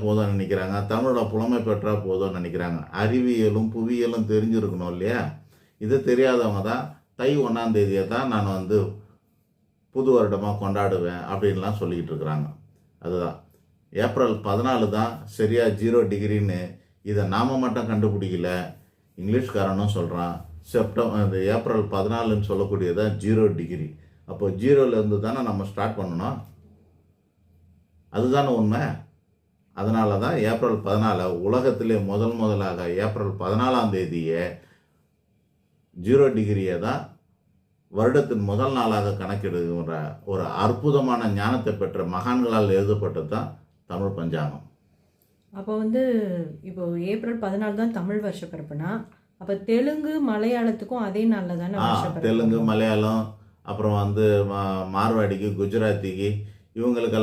போதும்னு நினைக்கிறாங்க, தமிழோட புலமை பெற்றால் போதும்னு நினைக்கிறாங்க. அறிவியலும் புவியியலும் தெரிஞ்சிருக்கணும் இல்லையா? இது தெரியாதவங்க தான் தை 1ஆம் தேதியை தான் நான் வந்து புது வருடமாக கொண்டாடுவேன் அப்படின்லாம் சொல்லிக்கிட்டு இருக்கிறாங்க. அதுதான் ஏப்ரல் 14 தான் சரியாக 0 டிகிரின்னு. இதை நாம் மட்டும் கண்டுபிடிக்கல, இங்கிலீஷ்காரனும் சொல்கிறான். இந்த ஏப்ரல் 14ன்னு சொல்லக்கூடியதான் 0 டிகிரி. அப்போ 0லேருந்து தானே நம்ம ஸ்டார்ட் பண்ணணும், அதுதானே உண்மை. அதனால தான் ஏப்ரல் 14 உலகத்திலே முதலாக ஏப்ரல் 14ஆம் தேதியை 0 டிகிரியை தான் வருடத்தின் முதல் நாளாக கணக்கிடுகின்ற ஒரு அற்புதமான ஞானத்தை பெற்ற மகான்களால் எழுதப்பட்டது தான் தமிழ் பஞ்சாங்கம். அப்போ வந்து இப்போ ஏப்ரல் 14 தான் தமிழ் வருஷ பிறப்புனா, அப்போ தெலுங்கு மலையாளத்துக்கும் அதே நாளில் தானே வருஷ பிறப்பு? தெலுங்கு மலையாளம் அப்புறம் வந்து மார்வாடிக்கு குஜராத்திக்கு இவங்களுக்கு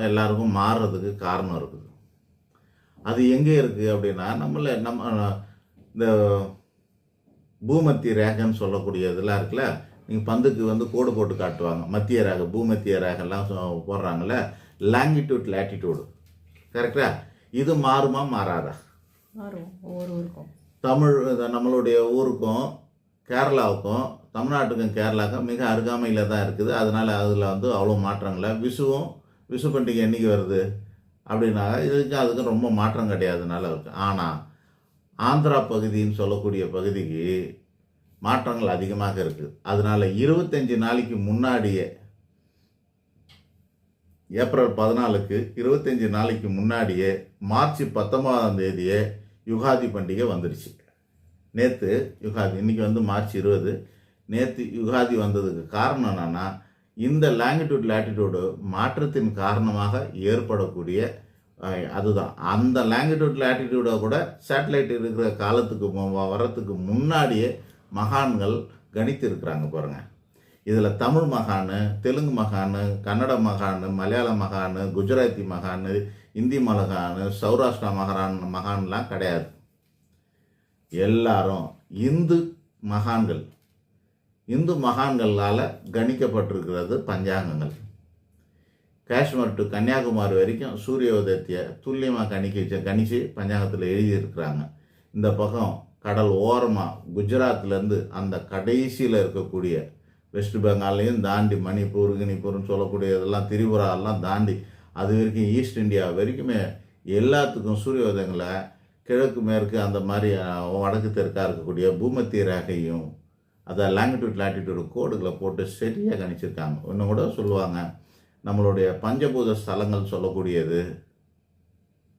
எல்லாருக்கும் மாறுறதுக்கு காரணம் இருக்குது. அது எங்கே இருக்குது அப்படின்னா நம்ம இந்த பூமத்திய ரேகைன்னு சொல்லக்கூடிய இதெல்லாம் இருக்குல்ல, நீங்கள் பந்துக்கு வந்து கோடு போட்டு காட்டுவாங்க, மத்திய ரேகை பூமத்திய ரேகைலாம் போடுறாங்கல்ல, லாங்கிடியூட் லேட்டிடியூடு, கரெக்டா? இது மாறுமா மாறாதா? மாறும். ஒவ்வொரு ஊருக்கும் நம்மளுடைய ஊருக்கும் கேரளாவுக்கும் தமிழ்நாட்டுக்கும் கேரளாவுக்கும் மிக அருகாமையில் தான் இருக்குது. அதனால் அதில் வந்து அவ்வளோ மாற்றங்களை விசு பண்டிகை என்றைக்கு வருது அப்படின்னா அதுக்கும் ரொம்ப மாற்றம் கிடையாதுனால இருக்குது. ஆனால் ஆந்திரா பகுதின்னு சொல்லக்கூடிய பகுதிக்கு மாற்றங்கள் அதிகமாக இருக்குது. அதனால் 25 நாளைக்கு முன்னாடியே ஏப்ரல் 14க்கு 25 நாளைக்கு முன்னாடியே மார்ச் 19ஆம் தேதியே யுகாதி பண்டிகை வந்துடுச்சு. நேற்று யுகாதி, இன்றைக்கி வந்து மார்ச் 20. நேற்று யுகாதி வந்ததுக்கு காரணம் என்னென்னா, இந்த லாங்கிடியூட் லேட்டிடியூடு மாற்றத்தின் காரணமாக ஏற்படக்கூடிய அதுதான். அந்த லாங்கிடியூட் லேட்டிடியூடை கூட சேட்டலைட் இருக்கிற காலத்துக்கு வர்றதுக்கு முன்னாடியே மகான்கள் கணித்திருக்கிறாங்க பாருங்கள். இதில் தமிழ் மகான், தெலுங்கு மகான், கன்னட மகான், மலையாள மகான், குஜராத்தி மகான், இந்தி மகான், சௌராஷ்டிரா மகான்லாம் கிடையாது. எல்லாரும் இந்து மகான்களால் கணிக்கப்பட்டிருக்கிறது பஞ்சாங்கங்கள். காஷ்மீர் டு கன்னியாகுமரி வரைக்கும் சூரிய உதயத்தை துல்லியமாக கணிச்சு பஞ்சாங்கத்தில் எழுதியிருக்கிறாங்க. இந்த பக்கம் கடல் ஓரமாக குஜராத்லேருந்து அந்த கடைசியில் இருக்கக்கூடிய வெஸ்ட் பெங்கால்லையும் தாண்டி கிணிப்பூர்னு சொல்லக்கூடிய இதெல்லாம் திரிபுராலாம் தாண்டி அது வரைக்கும் ஈஸ்ட் இந்தியா வரைக்குமே எல்லாத்துக்கும் சூரிய உதயங்களை கிழக்கு மேற்கு அந்த மாதிரி வடக்கு தெற்காக இருக்கக்கூடிய பூமத்திய ரேகையும் அதை லாங்கிடியூட் லேட்டிடியூடு கோடுகளை போட்டு சரியாக கணிச்சிருக்காங்க. இன்னும் கூட சொல்லுவாங்க, நம்மளுடைய பஞ்சபூத ஸ்தலங்கள் சொல்லக்கூடியது